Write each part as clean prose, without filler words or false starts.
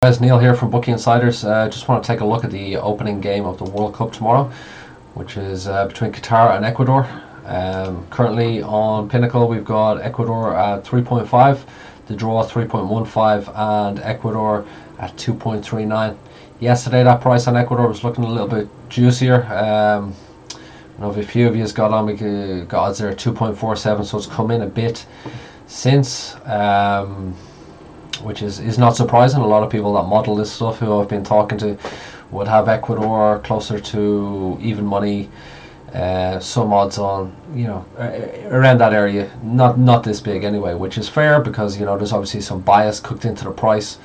Guys, Neil here from Bookie Insiders. Just want to take a look at the opening game of the World Cup tomorrow, which is between Qatar and Ecuador. Currently on Pinnacle, we've got Ecuador at 3.5, the draw 3.15, and Ecuador at 2.39. Yesterday, that price on Ecuador was looking a little bit juicier. I know if a few of you got on, we got odds there at 2.47, so it's come in a bit since. Which is not surprising. A lot of people that model this stuff who I've been talking to would have Ecuador closer to even money, some odds on, around that area, not this big anyway, which is fair because, there's obviously some bias cooked into the price.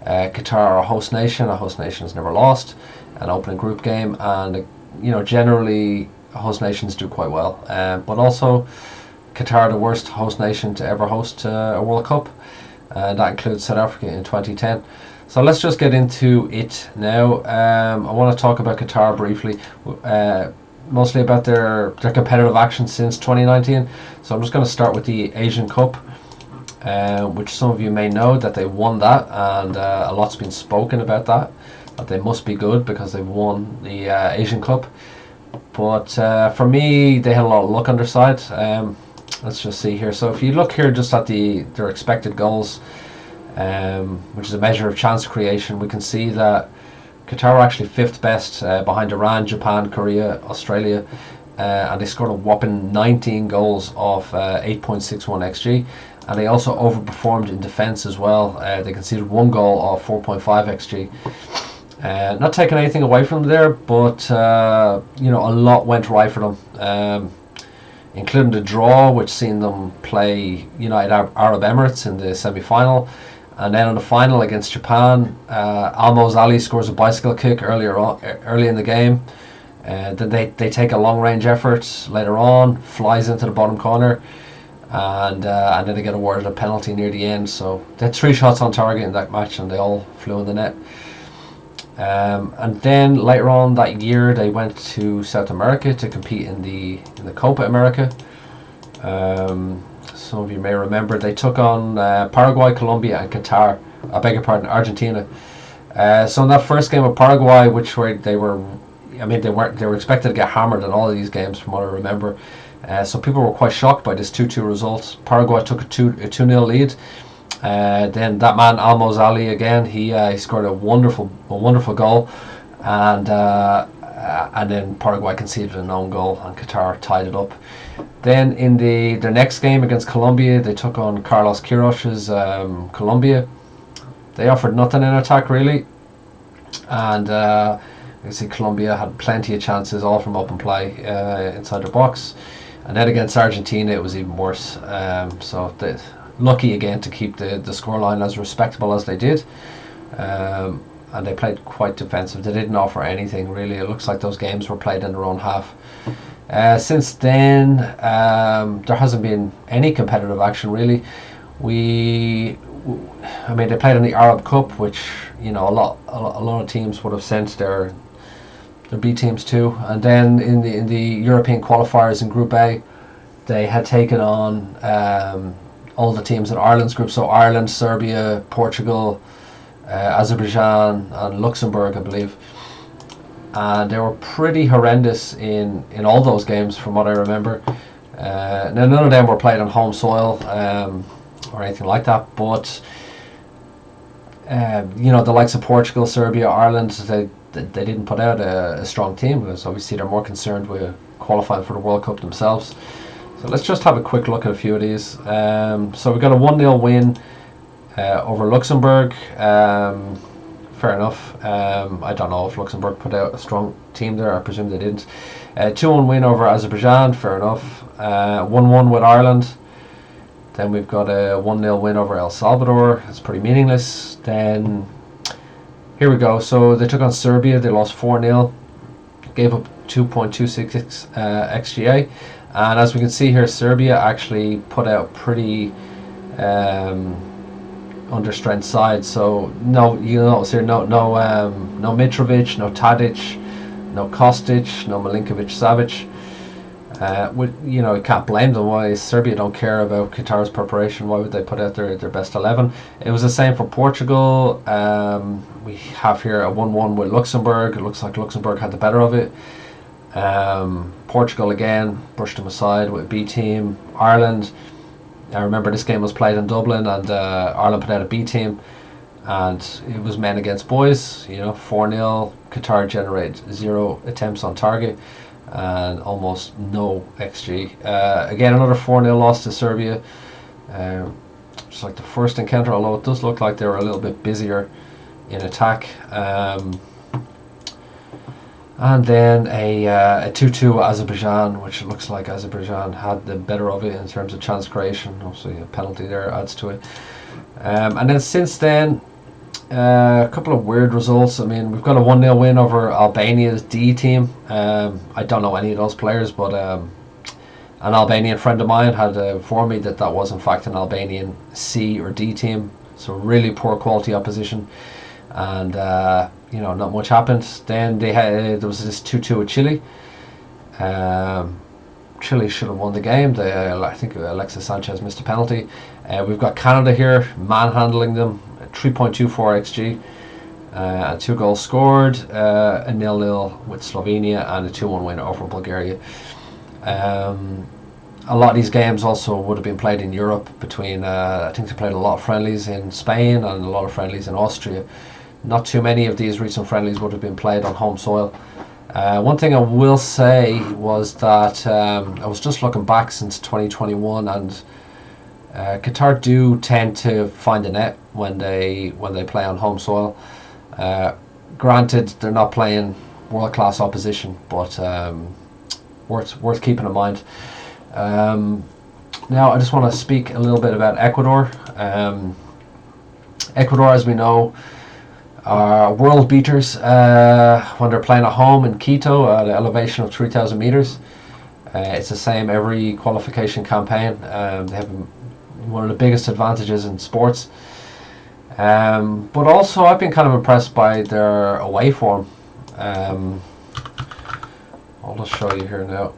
Qatar are a host nation. A host nation has never lost an opening group game, and generally host nations do quite well. But also Qatar, the worst host nation to ever host a World Cup. That includes South Africa in 2010. So let's just get into it now. I want to talk about Qatar briefly, mostly about their competitive action since 2019. So I'm just going to start with the Asian Cup, which some of you may know that they won that, and a lot's been spoken about that they must be good because they've won the Asian Cup. But for me, they had a lot of luck on their side. Let's just see here. So if you look here just at their expected goals, which is a measure of chance creation, we can see that Qatar are actually fifth best behind Iran, Japan, Korea, Australia, and they scored a whopping 19 goals off 8.61 xg, and they also overperformed in defence as well. They conceded one goal off 4.5 xg. Not taking anything away from them there, but a lot went right for them. Including the draw, which seen them play United Arab Emirates in the semi-final, and then in the final against Japan, Almoz Ali scores a bicycle kick early in the game, and then they take a long-range effort later on, flies into the bottom corner, and then they get awarded a penalty near the end. So they had 3 shots on target in that match, and they all flew in the net. And then later on that year, they went to South America to compete in the Copa America. Some of you may remember they took on Paraguay, Colombia, and Qatar. I beg your pardon, Argentina. So in that first game of Paraguay, they were expected to get hammered in all of these games, from what I remember. So people were quite shocked by this 2-2 result. Paraguay took a 2-0 lead. Then that man Almoz Ali again, he scored a wonderful goal, and then Paraguay conceded an own goal, and Qatar tied it up. Then in their next game against Colombia, they took on Carlos Queiroz's Colombia. They offered nothing in attack really, and you can see Colombia had plenty of chances, all from open play inside their box. And then against Argentina, it was even worse. So they lucky again to keep the scoreline as respectable as they did, and they played quite defensive. They didn't offer anything really. It looks like those games were played in their own half. Since then, there hasn't been any competitive action really. They played in the Arab Cup, which a lot of teams would have sent their B teams to, and then in the European qualifiers in Group A, they had taken on all the teams in Ireland's group, so Ireland, Serbia, Portugal, Azerbaijan, and Luxembourg, I believe. And they were pretty horrendous in all those games, from what I remember. Now, none of them were played on home soil or anything like that, but the likes of Portugal, Serbia, Ireland, they didn't put out a strong team, because obviously they're more concerned with qualifying for the World Cup themselves. So let's just have a quick look at a few of these. So we got a 1-0 win over Luxembourg. Fair enough. I don't know if Luxembourg put out a strong team there. I presume they didn't. 2-1 win over Azerbaijan. Fair enough. 1-1 with Ireland. Then we've got a 1-0 win over El Salvador. It's pretty meaningless. Then here we go. So they took on Serbia. They lost 4-0. Gave up 2.26 xGA. And as we can see here, Serbia actually put out pretty under-strength side. So you notice here, no Mitrovic, no Tadic, no Kostic, no Milinkovic-Savic. You can't blame them. Why Serbia don't care about Qatar's preparation? Why would they put out their best 11? It was the same for Portugal. We have here a 1-1 with Luxembourg. It looks like Luxembourg had the better of it. Portugal again brushed them aside with a B team. Ireland, I remember this game was played in Dublin, and Ireland put out a B team, and it was men against boys. 4-0. Qatar generated 0 attempts on target and almost no XG. Again, another 4-0 loss to Serbia. It's like the first encounter, although it does look like they were a little bit busier in attack. And then a 2-2 Azerbaijan, which looks like Azerbaijan had the better of it in terms of chance creation. Obviously, a penalty there adds to it. And then since then, a couple of weird results. I mean, we've got a 1-0 win over Albania's D team. I don't know any of those players, but an Albanian friend of mine had informed me that was in fact an Albanian C or D team. So really poor quality opposition. And not much happened. Then there was this 2-2 with Chile. Chile should have won the game. I think Alexis Sanchez missed a penalty. We've got Canada here manhandling them, 3.24 xG, and 2 goals scored. A 0-0 with Slovenia and a 2-1 win over Bulgaria. A lot of these games also would have been played in Europe. Between I think they played a lot of friendlies in Spain and a lot of friendlies in Austria. Not too many of these recent friendlies would have been played on home soil. One thing I will say was that I was just looking back since 2021, and Qatar do tend to find a net when they play on home soil. Granted, they're not playing world class opposition, but worth keeping in mind. Now, I just want to speak a little bit about Ecuador. Ecuador, as we know, are world beaters when they're playing at home in Quito at an elevation of 3,000 meters. It's the same every qualification campaign. They have one of the biggest advantages in sports. But also, I've been kind of impressed by their away form. I'll just show you here now.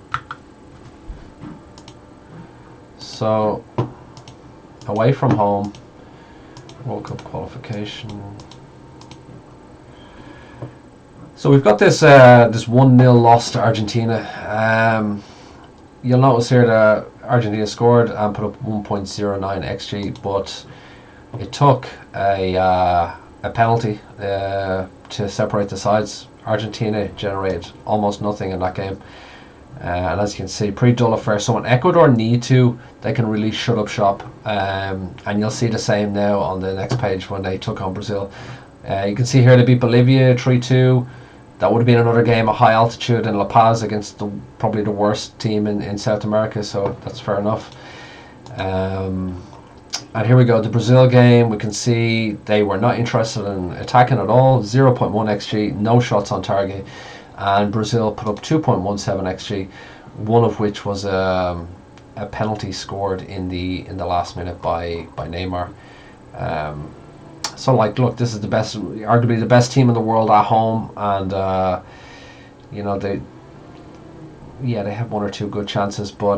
So, away from home, World Cup qualification. So we've got this 1-0 loss to Argentina. You'll notice here that Argentina scored and put up 1.09 xG, but it took a penalty to separate the sides. Argentina generated almost nothing in that game. And as you can see, pretty dull affair. So when Ecuador need to, they can really shut up shop. And you'll see the same now on the next page when they took on Brazil. You can see here they beat Bolivia 3-2. That would have been another game at high altitude in La Paz against probably the worst team in South America, so that's fair enough. And here we go, the Brazil game. We can see they were not interested in attacking at all. 0.1 xG, no shots on target, and Brazil put up 2.17 xG, one of which was a penalty scored in the last minute by Neymar. So, look, this is arguably the best team in the world at home, and they have one or two good chances, but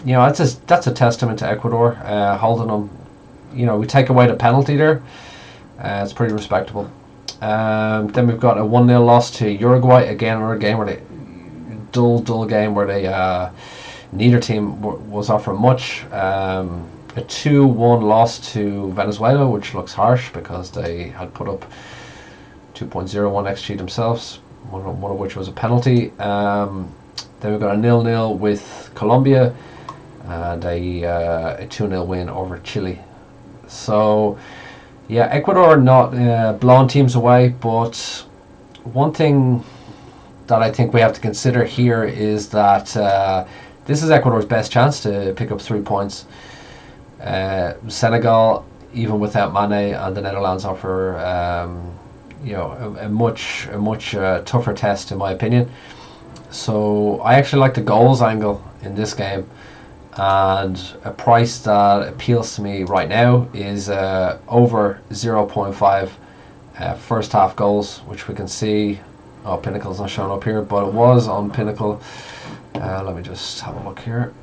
that's a testament to Ecuador holding them. We take away the penalty there, it's pretty respectable. Then we've got a 1-0 loss to Uruguay. Again, another game where dull game where neither team was offering much. A 2-1 loss to Venezuela, which looks harsh because they had put up 2.01 xG themselves, one of which was a penalty. Then we've got a 0-0 with Colombia and a 2-0 win over Chile. So, yeah, Ecuador not blowing teams away, but one thing that I think we have to consider here is that this is Ecuador's best chance to pick up 3 points. Senegal, even without Mane, and the Netherlands offer a much tougher test, in my opinion. So I actually like the goals angle in this game, and a price that appeals to me right now is over 0.5 first half goals, which we can see Oh, Pinnacle's not showing up here, but it was on Pinnacle. Let me just have a look here.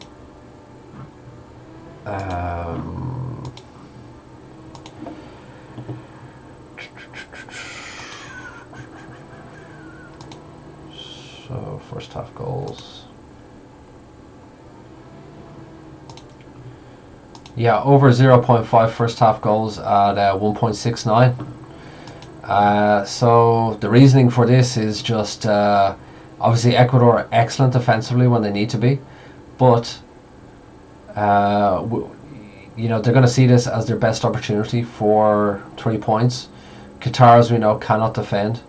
So first half goals. Yeah, over 0.5 first half goals at 1.69. So the reasoning for this is just obviously Ecuador are excellent defensively when they need to be, but you know, they're going to see this as their best opportunity for 3 points. Qatar, as we know, cannot defend.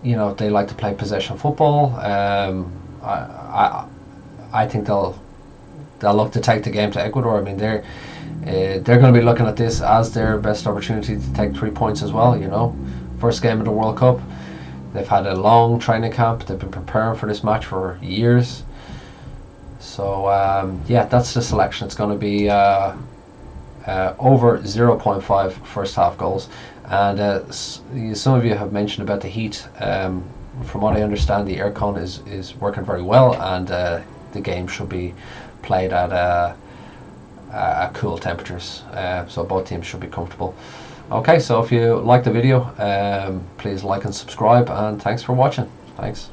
You know, they like to play possession football. I think they'll look to take the game to Ecuador. I mean, they're going to be looking at this as their best opportunity to take 3 points as well. You know, first game of the World Cup. They've had a long training camp. They've been preparing for this match for years. So yeah, that's the selection. It's going to be over 0.5 first half goals. And some of you have mentioned about the heat. From what I understand, the aircon is working very well, and the game should be played at cool temperatures. So both teams should be comfortable. Okay, so if you like the video, please like and subscribe, and thanks for watching. Thanks.